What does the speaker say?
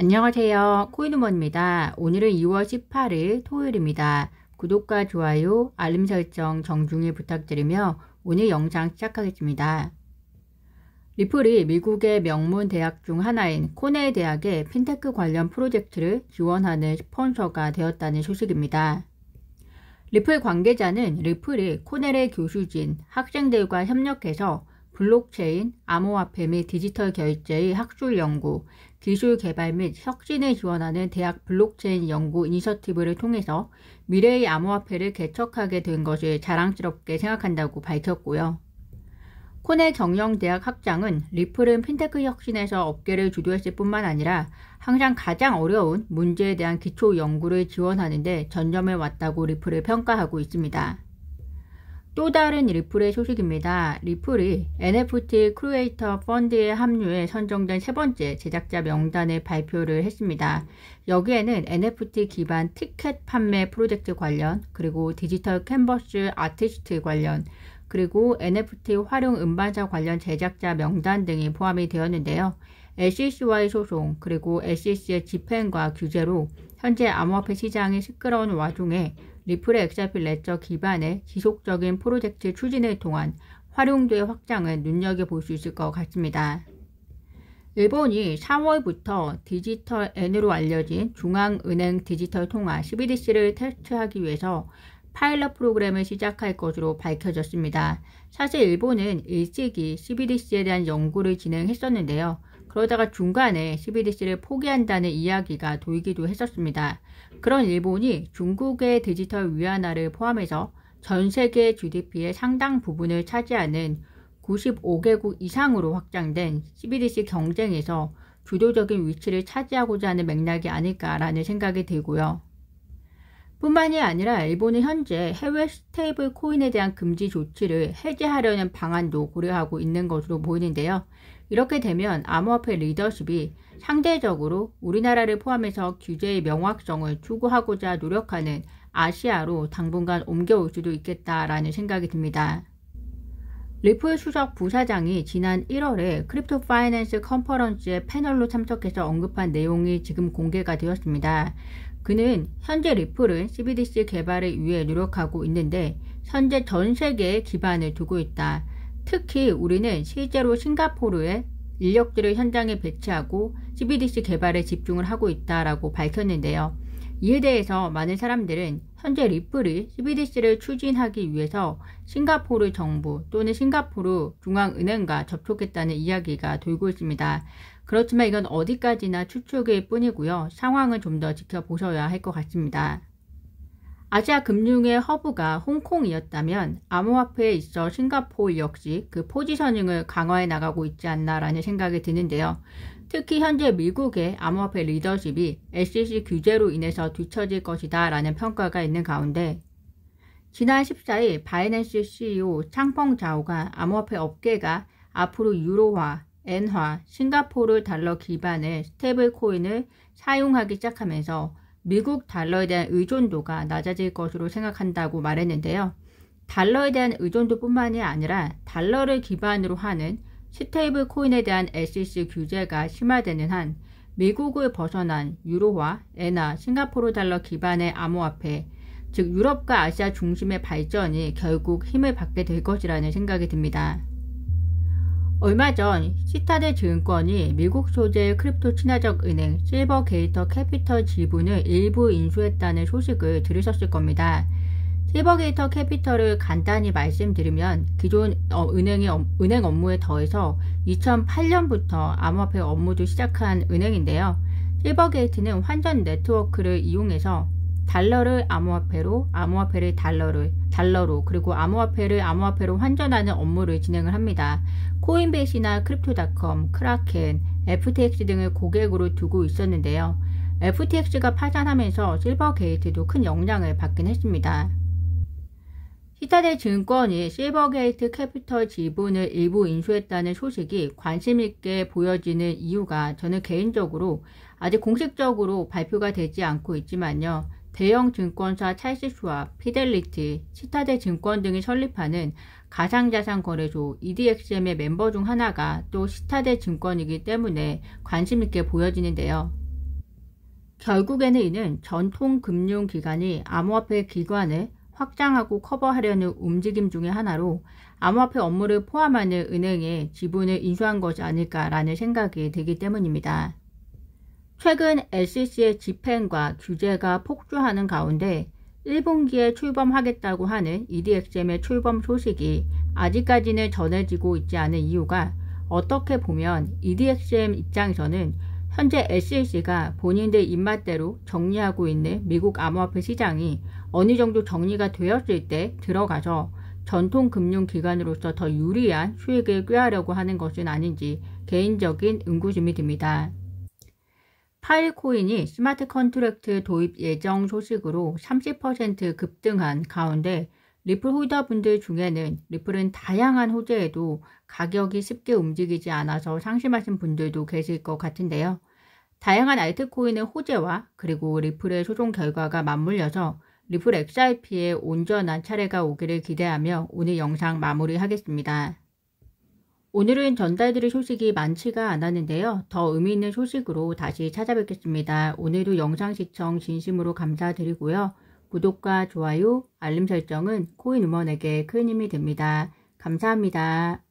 안녕하세요. 코인우먼입니다. 오늘은 2월 18일 토요일입니다. 구독과 좋아요, 알림 설정 정중히 부탁드리며 오늘 영상 시작하겠습니다. 리플이 미국의 명문 대학 중 하나인 코넬 대학의 핀테크 관련 프로젝트를 지원하는 스폰서가 되었다는 소식입니다. 리플 관계자는 리플이 코넬의 교수진, 학생들과 협력해서 블록체인, 암호화폐 및 디지털 결제의 학술 연구, 기술 개발 및 혁신을 지원하는 대학 블록체인 연구 이니셔티브를 통해서 미래의 암호화폐를 개척하게 된 것을 자랑스럽게 생각한다고 밝혔고요. 코넬 경영대학 학장은 리플은 핀테크 혁신에서 업계를 주도했을 뿐만 아니라 항상 가장 어려운 문제에 대한 기초 연구를 지원하는 데 전념해 왔다고 리플을 평가하고 있습니다. 또 다른 리플의 소식입니다. 리플이 NFT 크리에이터 펀드에 합류해 선정된 세 번째 제작자 명단을 발표를 했습니다. 여기에는 NFT 기반 티켓 판매 프로젝트 관련, 그리고 디지털 캔버스 아티스트 관련, 그리고 NFT 활용 음반사 관련 제작자 명단 등이 포함이 되었는데요. SEC와의 소송, 그리고 SEC의 집행과 규제로 현재 암호화폐 시장이 시끄러운 와중에 리플의 XRP 레저 기반의 지속적인 프로젝트 추진을 통한 활용도의 확장을 눈여겨볼 수 있을 것 같습니다. 일본이 4월부터 디지털 N으로 알려진 중앙은행 디지털 통화 CBDC를 테스트하기 위해서 파일럿 프로그램을 시작할 것으로 밝혀졌습니다. 사실 일본은 일찍이 CBDC에 대한 연구를 진행했었는데요. 그러다가 중간에 CBDC를 포기한다는 이야기가 돌기도 했었습니다. 그런 일본이 중국의 디지털 위안화를 포함해서 전 세계 GDP의 상당 부분을 차지하는 95개국 이상으로 확장된 CBDC 경쟁에서 주도적인 위치를 차지하고자 하는 맥락이 아닐까라는 생각이 들고요. 뿐만이 아니라 일본은 현재 해외 스테이블 코인에 대한 금지 조치를 해제하려는 방안도 고려하고 있는 것으로 보이는데요. 이렇게 되면 암호화폐 리더십이 상대적으로 우리나라를 포함해서 규제의 명확성을 추구하고자 노력하는 아시아로 당분간 옮겨올 수도 있겠다라는 생각이 듭니다. 리플 수석 부사장이 지난 1월에 크립토 파이낸스 컨퍼런스의 패널로 참석해서 언급한 내용이 지금 공개가 되었습니다. 그는 현재 리플은 CBDC 개발을 위해 노력하고 있는데 현재 전 세계에 기반을 두고 있다. 특히 우리는 실제로 싱가포르에 인력들을 현장에 배치하고 CBDC 개발에 집중을 하고 있다라고 밝혔는데요. 이에 대해서 많은 사람들은 현재 리플이 CBDC를 추진하기 위해서 싱가포르 정부 또는 싱가포르 중앙은행과 접촉했다는 이야기가 돌고 있습니다. 그렇지만 이건 어디까지나 추측일 뿐이고요. 상황을 좀 더 지켜보셔야 할 것 같습니다. 아시아 금융의 허브가 홍콩이었다면 암호화폐에 있어 싱가포르 역시 그 포지셔닝을 강화해 나가고 있지 않나라는 생각이 드는데요. 특히 현재 미국의 암호화폐 리더십이 SEC 규제로 인해서 뒤처질 것이다 라는 평가가 있는 가운데 지난 14일 바이낸스 CEO 창펑 자오가 암호화폐 업계가 앞으로 유로화, 엔화, 싱가포르 달러 기반의 스테이블 코인을 사용하기 시작하면서 미국 달러에 대한 의존도가 낮아질 것으로 생각한다고 말했는데요. 달러에 대한 의존도뿐만이 아니라 달러를 기반으로 하는 스테이블 코인에 대한 SEC 규제가 심화되는 한 미국을 벗어난 유로화, 엔화, 싱가포르 달러 기반의 암호화폐, 즉 유럽과 아시아 중심의 발전이 결국 힘을 받게 될 것이라는 생각이 듭니다. 얼마 전 시타델 증권이 미국 소재 크립토 친화적 은행 실버게이터 캐피털 지분을 일부 인수했다는 소식을 들으셨을 겁니다. 실버게이터 캐피털을 간단히 말씀드리면 기존 은행 업무에 더해서 2008년부터 암호화폐 업무도 시작한 은행인데요. 실버게이트는 환전 네트워크를 이용해서 달러를 암호화폐로, 암호화폐를 달러로, 그리고 암호화폐를 암호화폐로 환전하는 업무를 진행을 합니다. 코인베이스나 크립토닷컴, 크라켄, FTX 등을 고객으로 두고 있었는데요. FTX가 파산하면서 실버게이트도 큰 영향을 받긴 했습니다. 시타델 증권이 실버게이트 캐피털 지분을 일부 인수했다는 소식이 관심 있게 보여지는 이유가 저는 개인적으로 아직 공식적으로 발표가 되지 않고 있지만요. 대형 증권사 찰스 슈왑, 피델리티, 시타델 증권 등이 설립하는 가상자산 거래소 EDXM의 멤버 중 하나가 또 시타델 증권이기 때문에 관심 있게 보여지는데요. 결국에는 이는 전통금융기관이 암호화폐 기관을 확장하고 커버하려는 움직임 중의 하나로 암호화폐 업무를 포함하는 은행에 지분을 인수한 것이 아닐까라는 생각이 들기 때문입니다. 최근 SEC의 집행과 규제가 폭주하는 가운데 1분기에 출범하겠다고 하는 EDXM의 출범 소식이 아직까지는 전해지고 있지 않은 이유가 어떻게 보면 EDXM 입장에서는 현재 SEC가 본인들 입맛대로 정리하고 있는 미국 암호화폐 시장이 어느 정도 정리가 되었을 때 들어가서 전통금융기관으로서 더 유리한 수익을 꾀하려고 하는 것은 아닌지 개인적인 의구심이 듭니다. 파일코인이 스마트 컨트랙트 도입 예정 소식으로 30% 급등한 가운데 리플 홀더분들 중에는 리플은 다양한 호재에도 가격이 쉽게 움직이지 않아서 상심하신 분들도 계실 것 같은데요. 다양한 알트코인의 호재와 그리고 리플의 소송 결과가 맞물려서 리플 XRP의 온전한 차례가 오기를 기대하며 오늘 영상 마무리하겠습니다. 오늘은 전달드릴 소식이 많지가 않았는데요. 더 의미 있는 소식으로 다시 찾아뵙겠습니다. 오늘도 영상 시청 진심으로 감사드리고요. 구독과 좋아요, 알림 설정은 코인 음원에게 큰 힘이 됩니다. 감사합니다.